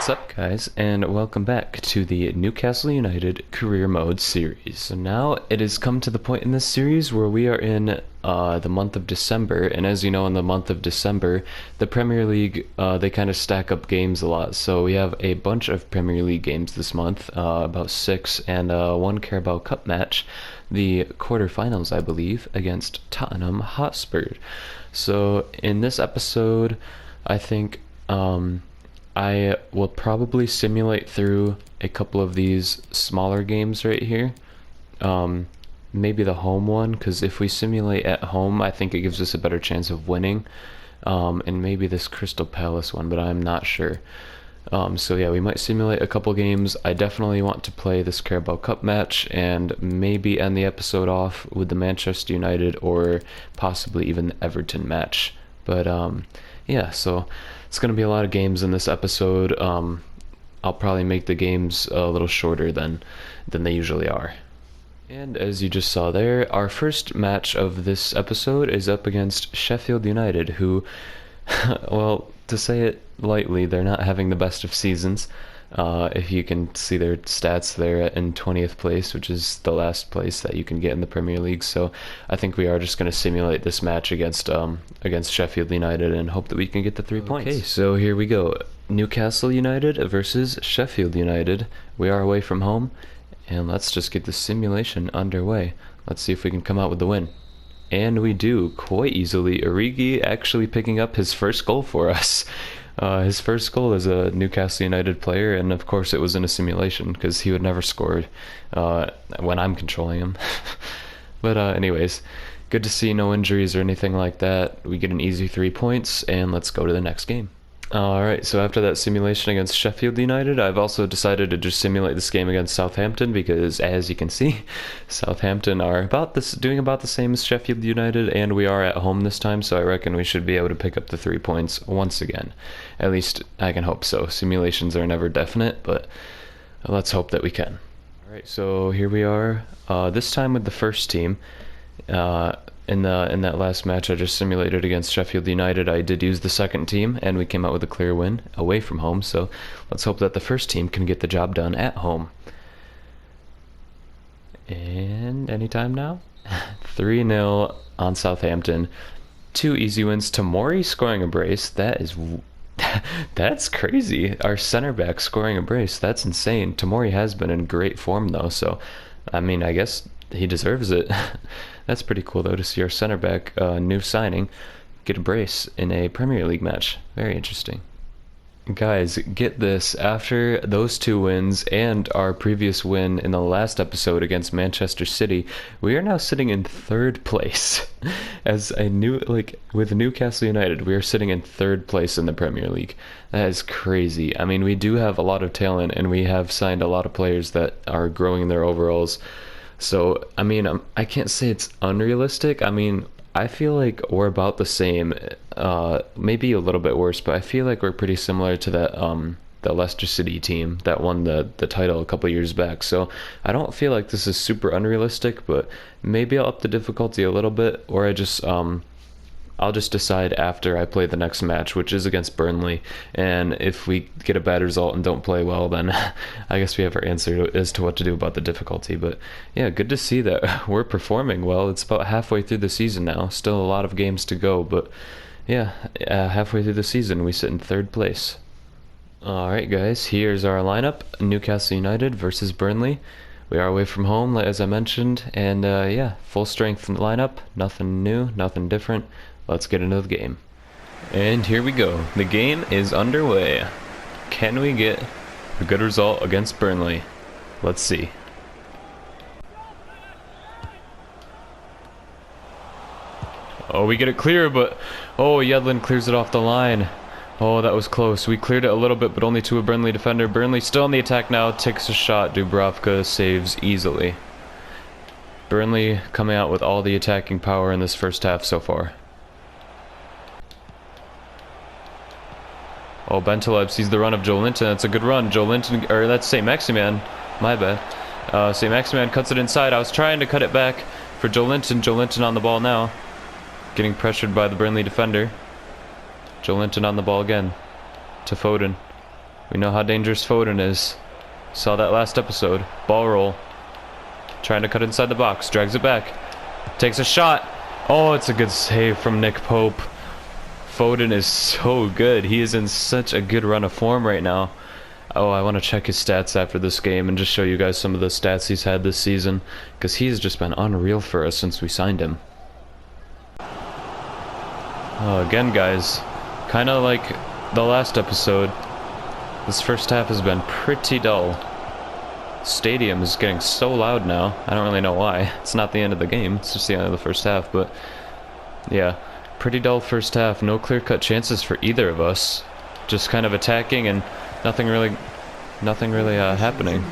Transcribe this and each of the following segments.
What's up, guys, and welcome back to the Newcastle United Career Mode series. So now it has come to the point in this series where we are in the month of December, and as you know, in the month of December, the Premier League, they kind of stack up games a lot. So we have a bunch of Premier League games this month, about 6, and one Carabao Cup match, the quarterfinals, I believe, against Tottenham Hotspur. So in this episode, I think I will probably simulate through a couple of these smaller games right here. Maybe the home one, because if we simulate at home, I think it gives us a better chance of winning. And maybe this Crystal Palace one, but I'm not sure. So yeah, we might simulate a couple games. I definitely want to play this Carabao Cup match and maybe end the episode off with the Manchester United or possibly even the Everton match. But yeah, so it's going to be a lot of games in this episode. I'll probably make the games a little shorter than they usually are. And as you just saw there, our first match of this episode is up against Sheffield United, who, well, to say it lightly, they're not having the best of seasons. If you can see their stats, they're in 20th place, which is the last place that you can get in the Premier League. So I think we are just going to simulate this match against Sheffield United and hope that we can get the 3 points. Okay, so here we go. Newcastle United versus Sheffield United. We are away from home, and let's just get the simulation underway. Let's see if we can come out with the win. And we do, quite easily. Origi actually picking up his first goal for us. His first goal as a Newcastle United player, and of course it was in a simulation because he would never scored when I'm controlling him. But anyways, good to see no injuries or anything like that. We get an easy 3 points, and let's go to the next game. Alright, so after that simulation against Sheffield United, I've also decided to just simulate this game against Southampton because, as you can see, Southampton are doing about the same as Sheffield United, and we are at home this time, so I reckon we should be able to pick up the 3 points once again. At least I can hope so. Simulations are never definite, but let's hope that we can. Alright, so here we are, this time with the first team. In that last match I just simulated against Sheffield United, I did use the second team, and we came out with a clear win away from home, so let's hope that the first team can get the job done at home. And anytime now? 3-0 on Southampton. 2 easy wins. Tomori scoring a brace. That's crazy. Our center back scoring a brace. That's insane. Tomori has been in great form, though, so I mean, I guess he deserves it. That's pretty cool, though, to see our center back, new signing, get a brace in a Premier League match. Very interesting. Guys, get this. After those 2 wins and our previous win in the last episode against Manchester City, we are now sitting in 3rd place. With Newcastle United, we are sitting in 3rd place in the Premier League. That is crazy. I mean, we do have a lot of talent, and we have signed a lot of players that are growing their overalls. So, I mean, I can't say it's unrealistic. I mean, I feel like we're about the same, maybe a little bit worse, but I feel like we're pretty similar to that the Leicester City team that won the title a couple years back. So I don't feel like this is super unrealistic, but maybe I'll up the difficulty a little bit, or I'll just decide after I play the next match, which is against Burnley, and if we get a bad result and don't play well, then I guess we have our answer as to what to do about the difficulty. But yeah, good to see that we're performing well. It's about halfway through the season now, still a lot of games to go, but yeah, halfway through the season we sit in 3rd place. Alright guys, here's our lineup. Newcastle United versus Burnley. We are away from home, as I mentioned, and yeah, full strength lineup, nothing new, nothing different. Let's get into the game. And here we go. The game is underway. Can we get a good result against Burnley? Let's see. Oh, we get it clear, but oh, Yedlin clears it off the line. Oh, that was close. We cleared it a little bit, but only to a Burnley defender. Burnley still on the attack now. Takes a shot. Dubravka saves easily. Burnley coming out with all the attacking power in this first half so far. Oh, Bentaleb sees the run of Joe Linton. That's a good run. Joe Linton, or that's St. Maximan. My bad. St. Maximan cuts it inside. I was trying to cut it back for Joe Linton. Joe Linton on the ball now. Getting pressured by the Burnley defender. Joe Linton on the ball again. To Foden. We know how dangerous Foden is. Saw that last episode. Ball roll. Trying to cut inside the box. Drags it back. Takes a shot. Oh, it's a good save from Nick Pope. Foden is so good. He is in such a good run of form right now. Oh, I want to check his stats after this game and just show you guys some of the stats he's had this season, because he's just been unreal for us since we signed him. Again, guys, kind of like the last episode, this first half has been pretty dull. Stadium is getting so loud now. I don't really know why. It's not the end of the game. It's just the end of the first half, but yeah, pretty dull first half. No clear-cut chances for either of us. Just kind of attacking and nothing really happening.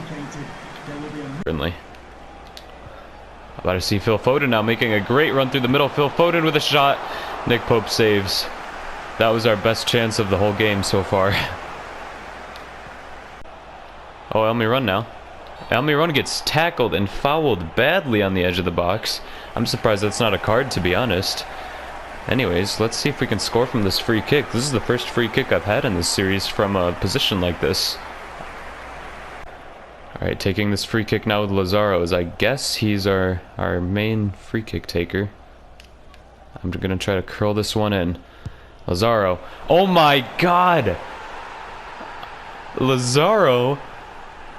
Burnley. About to see Phil Foden now making a great run through the middle. Phil Foden with a shot. Nick Pope saves. That was our best chance of the whole game so far. Oh, Almiron now. Almiron gets tackled and fouled badly on the edge of the box. I'm surprised that's not a card, to be honest. Anyways, let's see if we can score from this free kick. This is the first free kick I've had in this series from a position like this. Alright, taking this free kick now with Lazaro, as I guess he's our main free kick taker. I'm going to try to curl this one in. Lazaro. Oh my god! Lazaro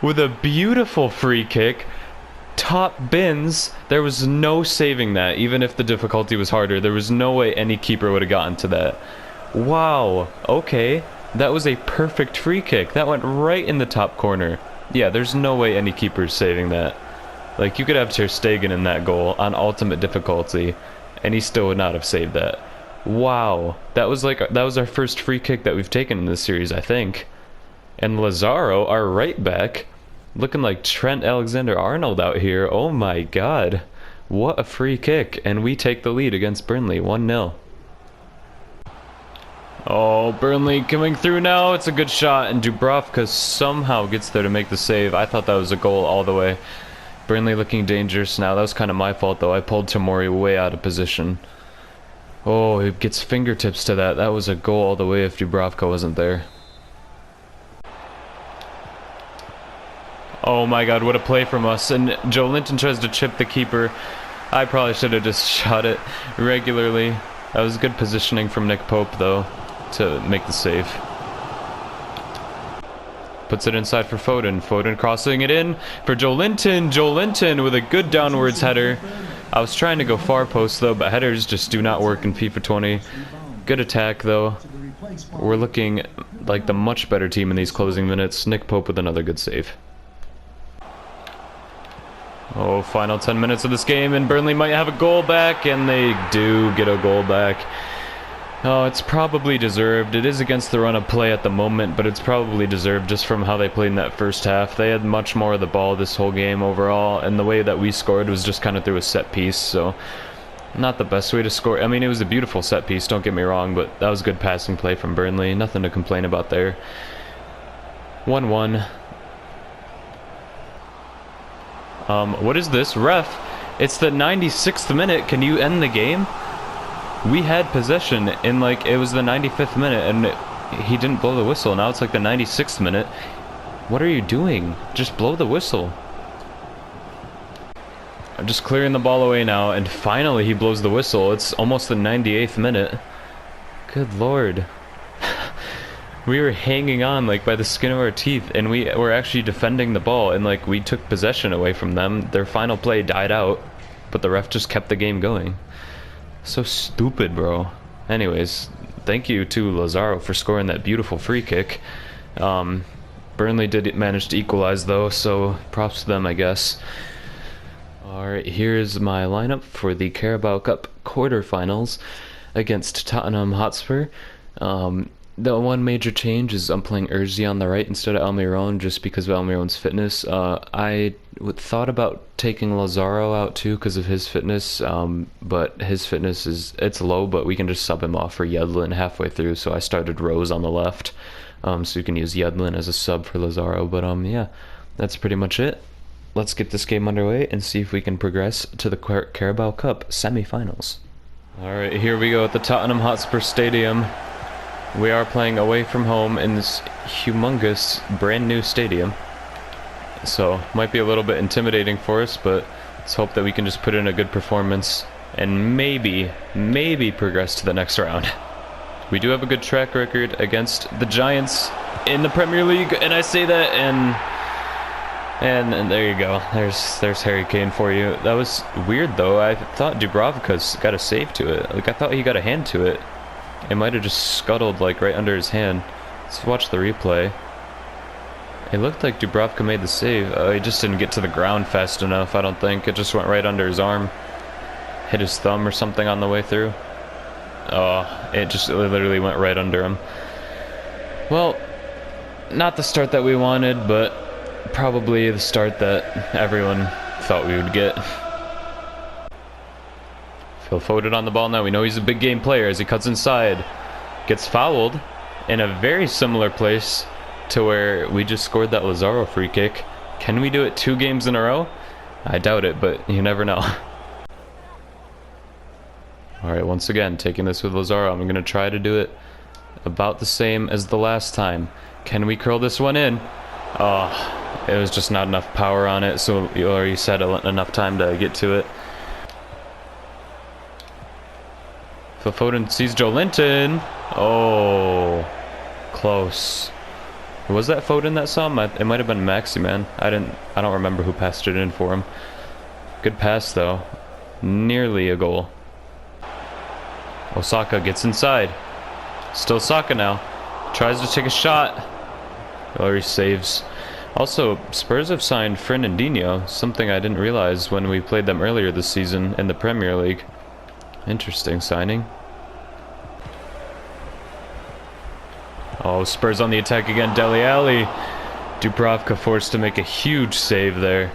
with a beautiful free kick. Top bins. There was no saving that, even if the difficulty was harder. There was no way any keeper would have gotten to that. Wow. Okay. That was a perfect free kick. That went right in the top corner. Yeah, there's no way any keeper's saving that. Like, you could have Ter Stegen in that goal on ultimate difficulty, and he still would not have saved that. Wow. That was our first free kick that we've taken in this series, I think. And Lazaro, our right back, looking like Trent Alexander-Arnold out here. Oh my god. What a free kick. And we take the lead against Burnley, 1-0. Oh, Burnley coming through now. It's a good shot, and Dubravka somehow gets there to make the save. I thought that was a goal all the way. Burnley looking dangerous now. That was kind of my fault, though. I pulled Tomori way out of position. Oh, he gets fingertips to that. That was a goal all the way if Dubravka wasn't there. Oh my god, what a play from us. And Joe Linton tries to chip the keeper. I probably should have just shot it regularly. That was good positioning from Nick Pope, though, to make the save. Puts it inside for Foden. Foden crossing it in for Joe Linton. Joe Linton with a good downwards header. I was trying to go far post, though, but headers just do not work in FIFA 20. Good attack, though. We're looking like the much better team in these closing minutes. Nick Pope with another good save. Oh, final 10 minutes of this game, and Burnley might have a goal back, and they do get a goal back. Oh, it's probably deserved. It is against the run of play at the moment, but it's probably deserved just from how they played in that first half. They had much more of the ball this whole game overall, and the way that we scored was just kind of through a set piece, so not the best way to score. I mean, it was a beautiful set piece, don't get me wrong, but that was good passing play from Burnley. Nothing to complain about there. 1-1. What is this? Ref, it's the 96th minute. Can you end the game? We had possession in, like, it was the 95th minute, and he didn't blow the whistle. Now it's like the 96th minute. What are you doing? Just blow the whistle. I'm just clearing the ball away now, and finally he blows the whistle. It's almost the 98th minute. Good lord. We were hanging on like by the skin of our teeth, and we were actually defending the ball, and like we took possession away from them. Their final play died out, but the ref just kept the game going. So stupid, bro. Anyways, thank you to Lazaro for scoring that beautiful free kick. Burnley did manage to equalize though, so props to them, I guess. Alright, here's my lineup for the Carabao Cup quarterfinals against Tottenham Hotspur. The one major change is I'm playing Urzi on the right instead of Almiron, just because of Almiron's fitness. I thought about taking Lazaro out too because of his fitness, but his fitness it's low, but we can just sub him off for Yedlin halfway through, so I started Rose on the left, so you can use Yedlin as a sub for Lazaro. But yeah, that's pretty much it. Let's get this game underway and see if we can progress to the Carabao Cup semi-finals. Alright, here we go at the Tottenham Hotspur Stadium. We are playing away from home in this humongous brand new stadium. So, might be a little bit intimidating for us, but let's hope that we can just put in a good performance and maybe progress to the next round. We do have a good track record against the Giants in the Premier League, and I say that, and there you go. There's Harry Kane for you. That was weird, though. I thought Dubravka's got a save to it. Like, I thought he got a hand to it. It might have just scuttled, like, right under his hand. Let's watch the replay. It looked like Dubravka made the save. He just didn't get to the ground fast enough, I don't think. It just went right under his arm. Hit his thumb or something on the way through. Oh, it literally went right under him. Well, not the start that we wanted, but probably the start that everyone thought we would get. Phil Foden on the ball now. We know he's a big game player as he cuts inside. Gets fouled in a very similar place to where we just scored that Lazaro free kick. Can we do it 2 games in a row? I doubt it, but you never know. Alright, once again, taking this with Lazaro. I'm going to try to do it about the same as the last time. Can we curl this one in? Oh, it was just not enough power on it, so you already said enough time to get to it. Phil Foden sees Joe Linton. Oh, close. Was that Foden that saw him? It might have been Maximan. I don't remember who passed it in for him. Good pass though. Nearly a goal. Osaka gets inside. Still Saka now. Tries to take a shot. Oh, he saves. Also, Spurs have signed Fernandinho, something I didn't realize when we played them earlier this season in the Premier League. Interesting signing. Oh, Spurs on the attack again. Dele Alli. Dubravka forced to make a huge save there.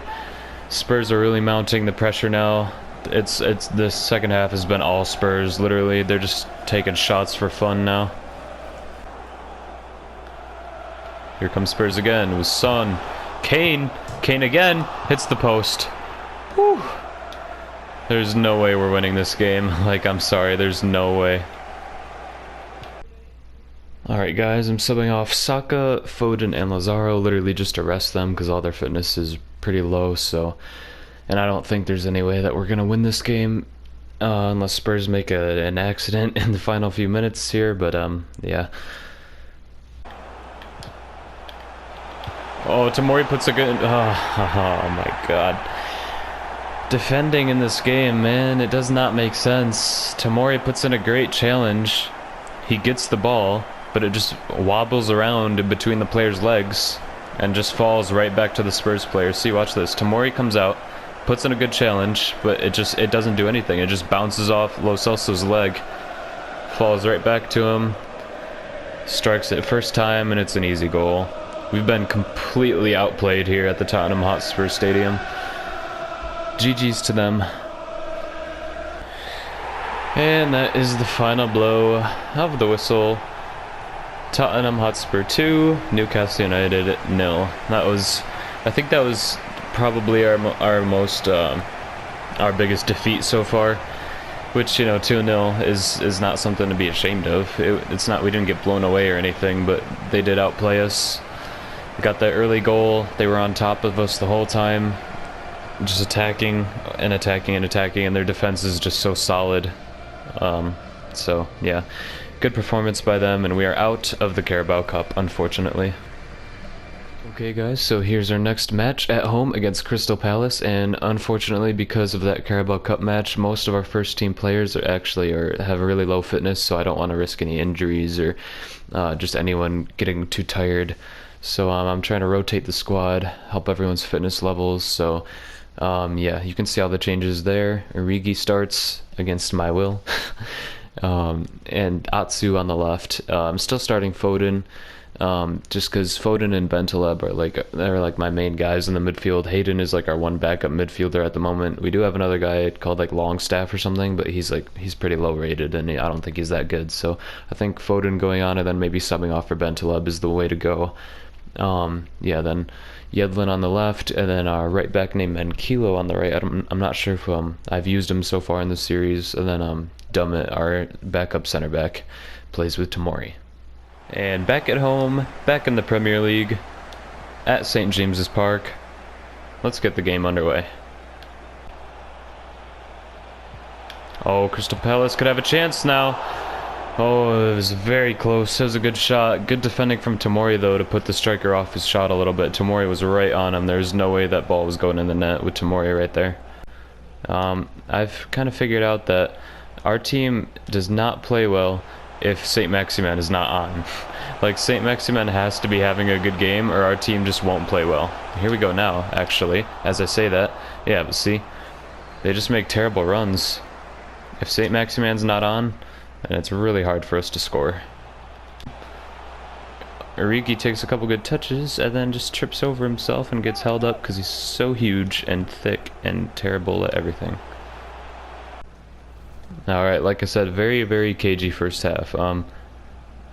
Spurs are really mounting the pressure now. It's the second half has been all Spurs. Literally, they're just taking shots for fun now. Here comes Spurs again. It was Son. Kane again hits the post. Whew. There's no way we're winning this game. Like, I'm sorry, there's no way. Alright guys, I'm subbing off Saka, Foden, and Lazaro, literally just to rest them because all their fitness is pretty low, so... And I don't think there's any way that we're going to win this game unless Spurs make an accident in the final few minutes here, but yeah. Oh, Tomori puts a good... Oh my god. Defending in this game, man, it does not make sense. Tomori puts in a great challenge. He gets the ball, but it just wobbles around in between the player's legs and just falls right back to the Spurs player. See, watch this. Tomori comes out, puts in a good challenge, but it doesn't do anything. It just bounces off Lo Celso's leg, falls right back to him, strikes it first time, and it's an easy goal. We've been completely outplayed here at the Tottenham Hotspur Stadium. GG's to them. And that is the final blow of the whistle. Tottenham Hotspur 2, Newcastle United 0. I think that was probably our biggest defeat so far. Which, you know, 2-0 is not something to be ashamed of. It's not, we didn't get blown away or anything, but they did outplay us. We got that early goal. They were on top of us the whole time, just attacking and attacking and attacking, and their defense is just so solid. So yeah, good performance by them, and we are out of the Carabao Cup, unfortunately. Okay guys, so here's our next match at home against Crystal Palace, and unfortunately because of that Carabao Cup match, most of our first team players have a really low fitness, so I don't want to risk any injuries or just anyone getting too tired. So I'm trying to rotate the squad, help everyone's fitness levels. So yeah, you can see all the changes there. Origi starts against my will. And Atsu on the left. I'm still starting Foden, just because Foden and Bentaleb are like my main guys in the midfield. Hayden is like our one backup midfielder at the moment. We do have another guy called like Longstaff or something, but he's pretty low rated, and I don't think he's that good. So I think Foden going on and then maybe subbing off for Bentaleb is the way to go. Yeah, then Yedlin on the left, and then our right back named Menkilo on the right. I'm not sure if I've used him so far in the series. And then Dummett, our backup center back, plays with Tomori. And back at home, back in the Premier League, at St. James's Park. Let's get the game underway. Oh, Crystal Palace could have a chance now. Oh, it was very close. It was a good shot. Good defending from Tomori, though, to put the striker off his shot a little bit. Tomori was right on him. There's no way that ball was going in the net with Tomori right there. I've kind of figured out that our team does not play well if St. Maximin is not on. Like, St. Maximin has to be having a good game or our team just won't play well. Here we go now, actually, as I say that. Yeah, but see, they just make terrible runs. If St. Maximin's not on, then it's really hard for us to score. Origi takes a couple good touches and then just trips over himself and gets held up because he's so huge and thick and terrible at everything. Alright, like I said, very, very cagey first half. And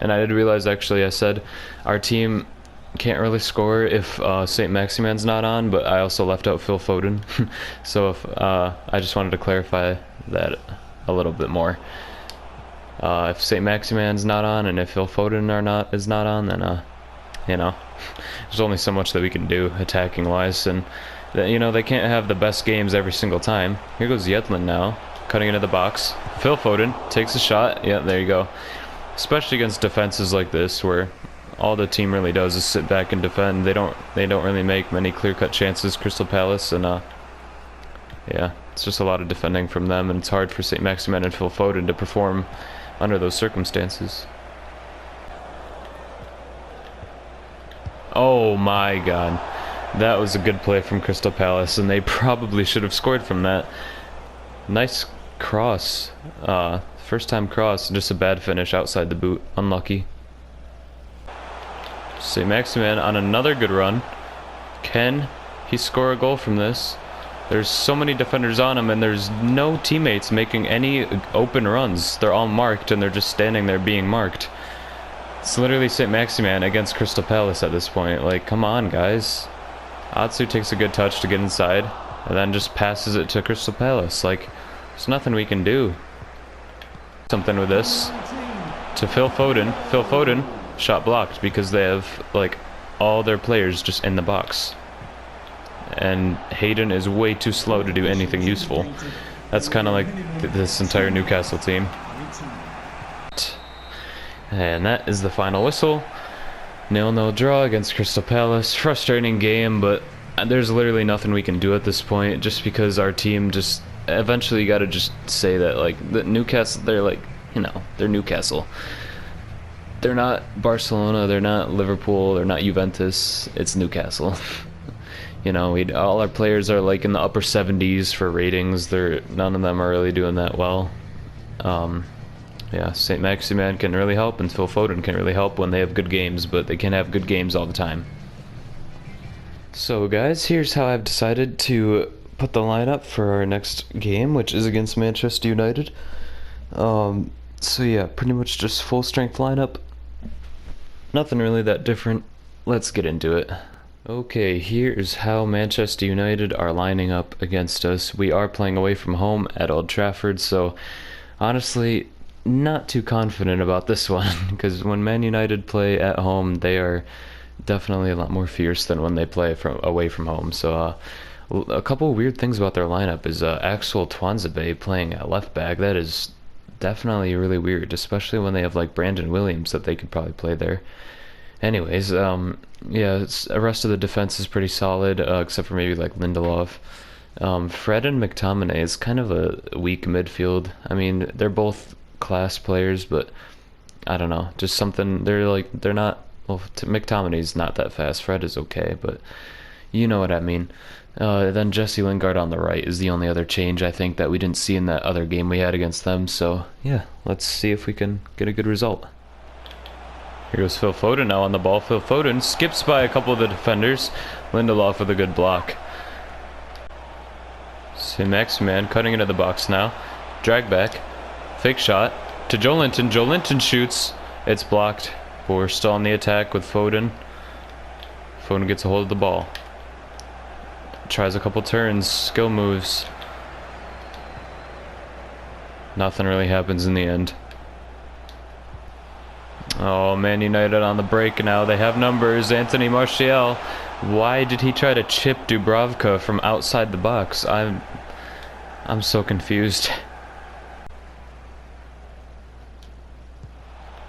I did realize, actually, I said our team can't really score if St. Maximin's not on, but I also left out Phil Foden. So if I just wanted to clarify that a little bit more. If St. Maximin's not on and if Phil Foden is not on, then you know, there's only so much that we can do attacking wise, and you know, they can't have the best games every single time. Here goes Yedlin now, cutting into the box. Phil Foden takes a shot. Yeah, there you go. Especially against defenses like this, where all the team really does is sit back and defend. They don't really make many clear-cut chances, Crystal Palace, and yeah, it's just a lot of defending from them, and it's hard for St. Maximin and Phil Foden to perform under those circumstances. Oh my god, that was a good play from Crystal Palace, and they probably should have scored from that. Nice cross, first time cross, just a bad finish outside the boot, unlucky. St. Maximin on another good run. Can he score a goal from this? There's so many defenders on him, and there's no teammates making any open runs. They're all marked, and they're just standing there being marked. It's literally St. Maximin against Crystal Palace at this point. Like, come on, guys. Atsu takes a good touch to get inside, and then just passes it to Crystal Palace. Like, there's nothing we can do. Something with this. To Phil Foden. Phil Foden, shot blocked because they have, like, all their players just in the box. And Hayden is way too slow to do anything useful. That's kind of like this entire Newcastle team. And that is the final whistle. 0-0 draw against Crystal Palace. Frustrating game, but there's literally nothing we can do at this point, just because our team just eventually, you gotta just say that, like, the Newcastle, they're like, you know, they're Newcastle. They're not Barcelona, they're not Liverpool, they're not Juventus, it's Newcastle. You know, all our players are like in the upper 70s for ratings. None of them are really doing that well. Yeah, St. Maximin can really help, and Phil Foden can really help when they have good games, but they can't have good games all the time. So guys, here's how I've decided to put the lineup for our next game, which is against Manchester United. So yeah, pretty much just full strength lineup. Nothing really that different. Let's get into it. Okay, here's how Manchester United are lining up against us. We are playing away from home at Old Trafford, so honestly, not too confident about this one, because when Man United play at home, they are definitely a lot more fierce than when they play away from home. So a couple of weird things about their lineup is Axel Tuanzebe playing at left back. That is definitely really weird, especially when they have like Brandon Williams that they could probably play there. Anyways, yeah, the rest of the defense is pretty solid, except for maybe like Lindelof. Fred and McTominay is kind of a weak midfield. I mean, they're both class players, but I don't know, just something, they're not, well, McTominay's not that fast. Fred is okay, but you know what I mean. Then Jesse Lingard on the right is the only other change I think that we didn't see in that other game we had against them. So yeah, let's see if we can get a good result. Here goes Phil Foden now on the ball. Phil Foden skips by a couple of the defenders. Lindelof with a good block. St. Maximin cutting into the box now. Drag back. Fake shot to Joe Linton. Joe Linton shoots. It's blocked. But we're still on the attack with Foden. Foden gets a hold of the ball. Tries a couple turns. Skill moves. Nothing really happens in the end. Oh, Man United on the break now. They have numbers. Anthony Martial. Why did he try to chip Dubravka from outside the box? I'm so confused.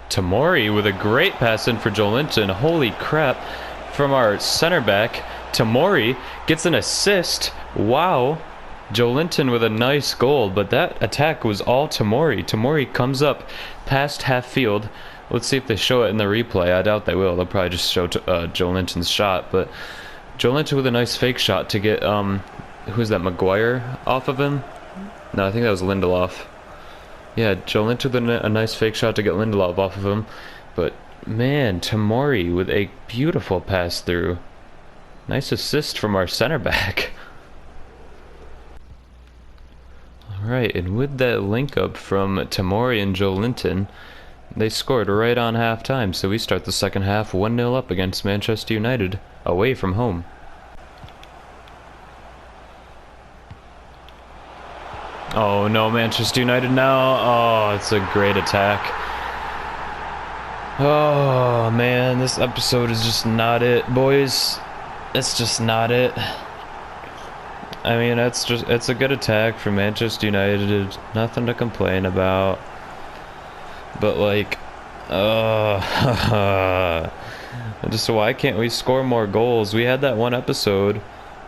Tamori with a great pass in for Joelinton. Holy crap. From our center back. Tamori gets an assist. Wow. Joelinton with a nice goal, but that attack was all Tamori. Tamori comes up past half field. Let's see if they show it in the replay. I doubt they will. They'll probably just show Joelinton's shot, but Joelinton with a nice fake shot to get, who's that, Maguire off of him? No, I think that was Lindelof. Yeah, Joelinton with a nice fake shot to get Lindelof off of him, but man, Tamori with a beautiful pass through. Nice assist from our center back. Alright, and with that link up from Tamori and Joelinton, they scored right on halftime, so we start the second half 1-0 up against Manchester United, away from home. Oh no, Manchester United now. Oh, it's a great attack. Oh man, this episode is just not it, boys. It's just not it. I mean, it's a good attack from Manchester United. Nothing to complain about. But like, just why can't we score more goals? We had that one episode,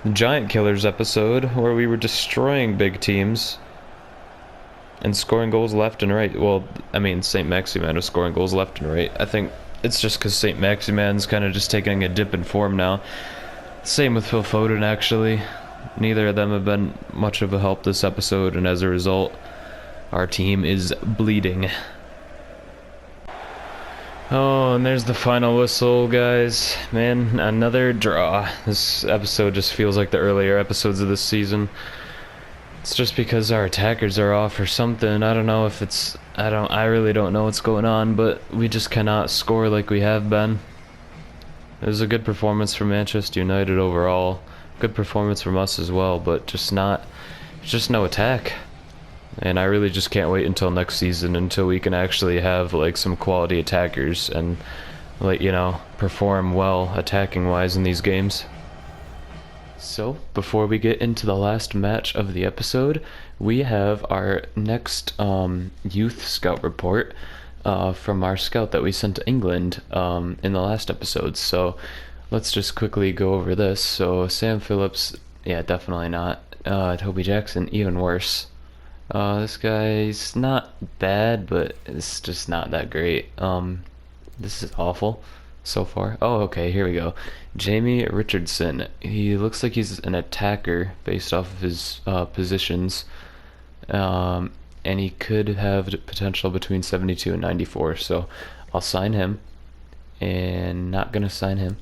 the Giant Killers episode, where we were destroying big teams and scoring goals left and right. Well, I mean, St. Maximin was scoring goals left and right. I think it's just because St. Maximin's kind of just taking a dip in form now. Same with Phil Foden, actually. Neither of them have been much of a help this episode, and as a result, our team is bleeding. Oh, and there's the final whistle, guys. Man, another draw. This episode just feels like the earlier episodes of this season. It's just because our attackers are off or something. I don't know if it's... I really don't know what's going on, but we just cannot score like we have been. It was a good performance from Manchester United overall. Good performance from us as well, but just no attack. And I really just can't wait until next season until we can actually have like some quality attackers and, like, you know, perform well attacking wise in these games. So before we get into the last match of the episode, we have our next youth scout report from our scout that we sent to England in the last episode. So let's just quickly go over this. So Sam Phillips, yeah, definitely not. Toby Jackson, even worse. This guy's not bad, but it's just not that great. This is awful so far. Oh, okay, here we go. Jamie Richardson. He looks like he's an attacker based off of his positions. And he could have potential between 72 and 94, so I'll sign him. And not gonna sign him.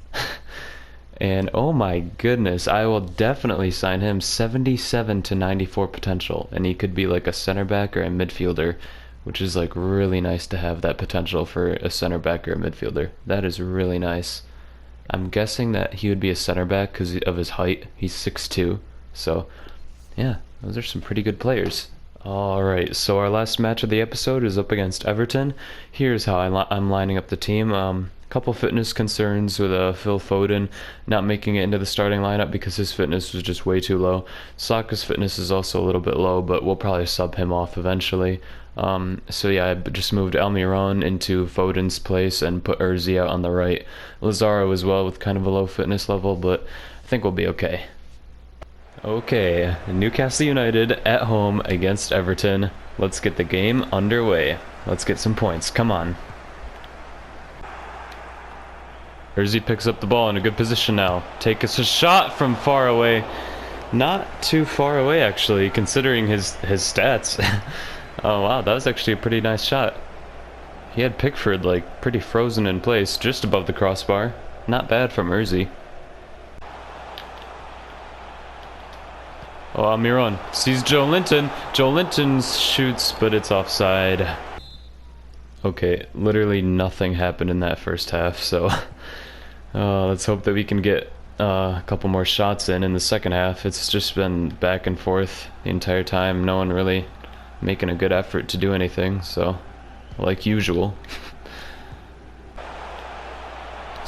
And oh my goodness, I will definitely sign him. 77 to 94 potential, and he could be like a center back or a midfielder, which is like really nice to have that potential for a center back or a midfielder. That is really nice. I'm guessing that he would be a center back because of his height. He's 6'2", so yeah, those are some pretty good players. Alright, so our last match of the episode is up against Everton. Here's how I'm lining up the team. Couple fitness concerns with Phil Foden not making it into the starting lineup because his fitness was just way too low. Saka's fitness is also a little bit low, but we'll probably sub him off eventually. So yeah, I just moved Almiron into Foden's place and put Urzi out on the right. Lazaro as well with kind of a low fitness level, but I think we'll be okay. Okay, Newcastle United at home against Everton. Let's get the game underway. Let's get some points. Come on. Urzi picks up the ball in a good position now. Take us a shot from far away. Not too far away, actually, considering his stats. Oh, wow, that was actually a pretty nice shot. He had Pickford, like, pretty frozen in place, just above the crossbar. Not bad from Urzi. Oh, Almiron sees Joelinton. Joelinton shoots, but it's offside. Okay, literally nothing happened in that first half, so let's hope that we can get a couple more shots in the second half. It's just been back and forth the entire time. No one really – making a good effort to do anything, so like usual. 1-0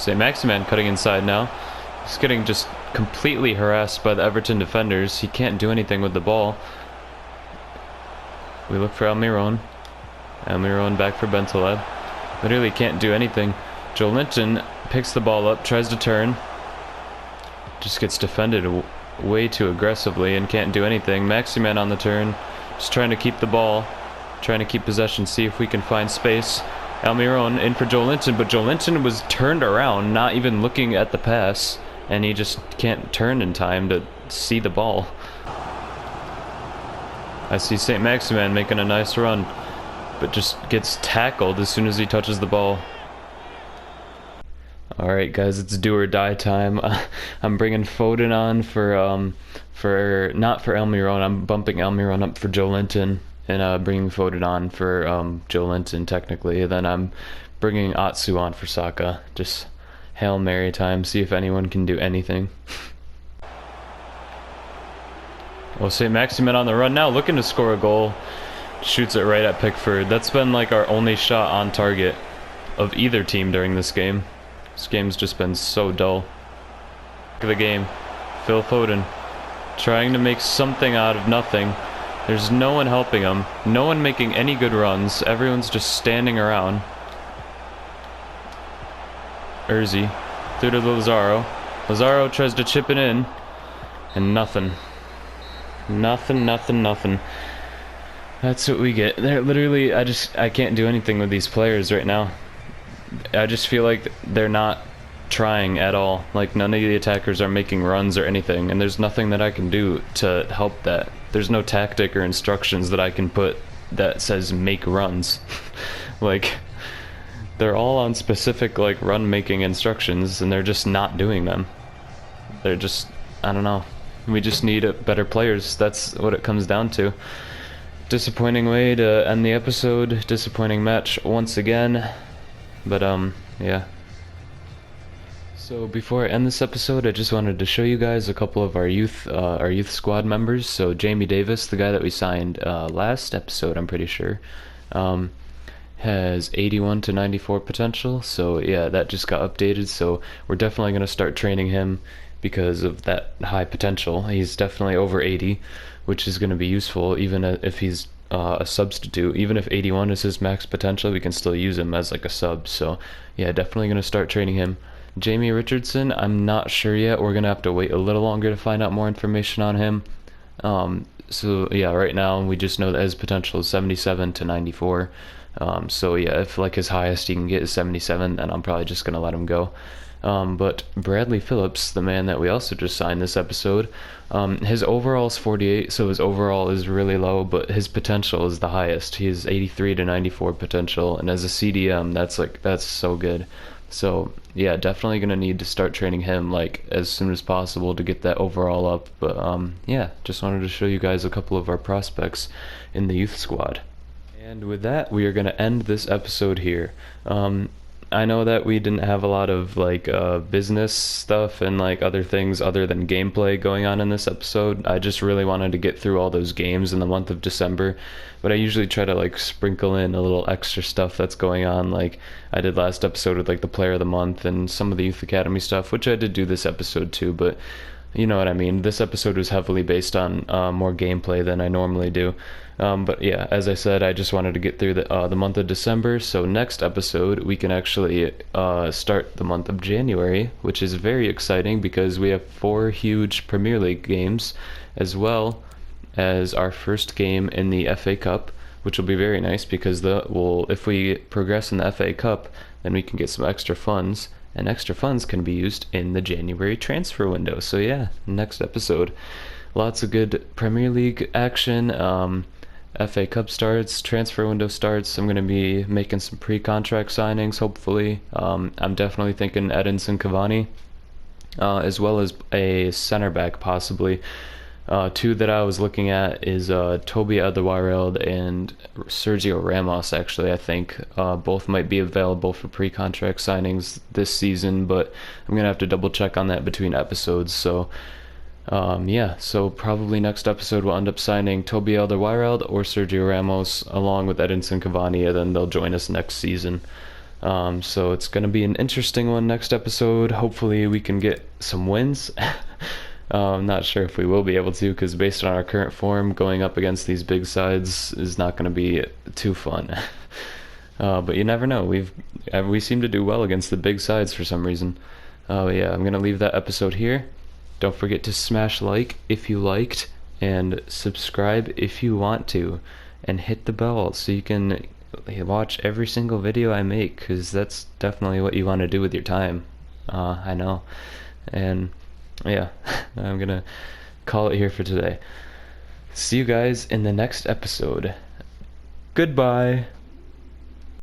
St. Maximan cutting inside now. He's getting just completely harassed by the Everton defenders. He can't do anything with the ball. We look for Almiron. Almiron back for Bentaleb. Literally can't do anything. Joe Linton picks the ball up, tries to turn. Just gets defended way too aggressively and can't do anything. Maximan on the turn. Just trying to keep the ball. Trying to keep possession, see if we can find space. Almiron in for Joe Linton, but Joe Linton was turned around, not even looking at the pass. And he just can't turn in time to see the ball. I see St. Maximan making a nice run, but just gets tackled as soon as he touches the ball. Alright guys, it's do or die time. I'm bringing Foden on for not for Almiron. I'm bumping Almiron up for Joe Linton and bringing Foden on for Joe Linton technically. And then I'm bringing Atsu on for Saka. Just Hail Mary time, see if anyone can do anything. Oh, St. Maximin on the run now, looking to score a goal. Shoots it right at Pickford. That's been like our only shot on target of either team during this game. This game's just been so dull. Look at the game. Phil Foden trying to make something out of nothing. There's no one helping him. No one making any good runs. Everyone's just standing around. Urzi through to Lazaro. Lazaro tries to chip it in, and nothing. Nothing. That's what we get. They're literally, I can't do anything with these players right now. I just feel like they're not trying at all. Like none of the attackers are making runs or anything, and there's nothing that I can do to help that. There's no tactic or instructions that I can put that says make runs. Like, they're all on specific like run making instructions and they're just not doing them. They're just, I don't know. We just need better players. That's what it comes down to. Disappointing way to end the episode. Disappointing match once again. But yeah. So before I end this episode, I just wanted to show you guys a couple of our youth squad members. So Jamie Davis, the guy that we signed last episode, I'm pretty sure, has 81 to 94 potential. So yeah, that just got updated. So we're definitely going to start training him because of that high potential. He's definitely over 80, which is going to be useful even if he's a substitute. Even if 81 is his max potential, we can still use him as like a sub. So yeah, definitely going to start training him. Jamie Richardson, I'm not sure yet. We're going to have to wait a little longer to find out more information on him. So yeah, right now we just know that his potential is 77 to 94. So yeah, if like his highest he can get is 77, then I'm probably just going to let him go. But Bradley Phillips, the man that we also just signed this episode, his overall is 48, so his overall is really low, but his potential is the highest. He has 83 to 94 potential, and as a CDM, that's so good. So yeah, definitely gonna need to start training him like as soon as possible to get that overall up. But yeah, just wanted to show you guys a couple of our prospects in the youth squad. And with that, we are gonna end this episode here. I know that we didn't have a lot of like business stuff and like other things other than gameplay going on in this episode. I just really wanted to get through all those games in the month of December, but I usually try to like sprinkle in a little extra stuff that's going on, like I did last episode with like the player of the month and some of the youth academy stuff, which I did do this episode too, but you know what I mean. This episode was heavily based on more gameplay than I normally do. But yeah, as I said, I just wanted to get through the month of December. So next episode, we can actually start the month of January, which is very exciting because we have 4 huge Premier League games, as well as our first game in the FA Cup, which will be very nice because if we progress in the FA Cup, then we can get some extra funds. And extra funds can be used in the January transfer window. So yeah, next episode, lots of good Premier League action. FA Cup starts, transfer window starts. I'm going to be making some pre-contract signings, hopefully. I'm definitely thinking Edinson Cavani, as well as a center back possibly. 2 that I was looking at is Toby Alderweireld and Sergio Ramos, actually. I think both might be available for pre-contract signings this season, but I'm going to have to double check on that between episodes. So yeah, so probably next episode we'll end up signing Toby Alderweireld or Sergio Ramos along with Edinson Cavani, and then they'll join us next season. So it's gonna be an interesting one next episode. Hopefully we can get some wins. I'm not sure if we will be able to, because based on our current form, going up against these big sides is not going to be too fun. But you never know. We seem to do well against the big sides for some reason. Yeah, I'm gonna leave that episode here. Don't forget to smash like if you liked, and subscribe if you want to, and hit the bell so you can watch every single video I make, because that's definitely what you want to do with your time. I know. And yeah, I'm gonna call it here for today. See you guys in the next episode. Goodbye.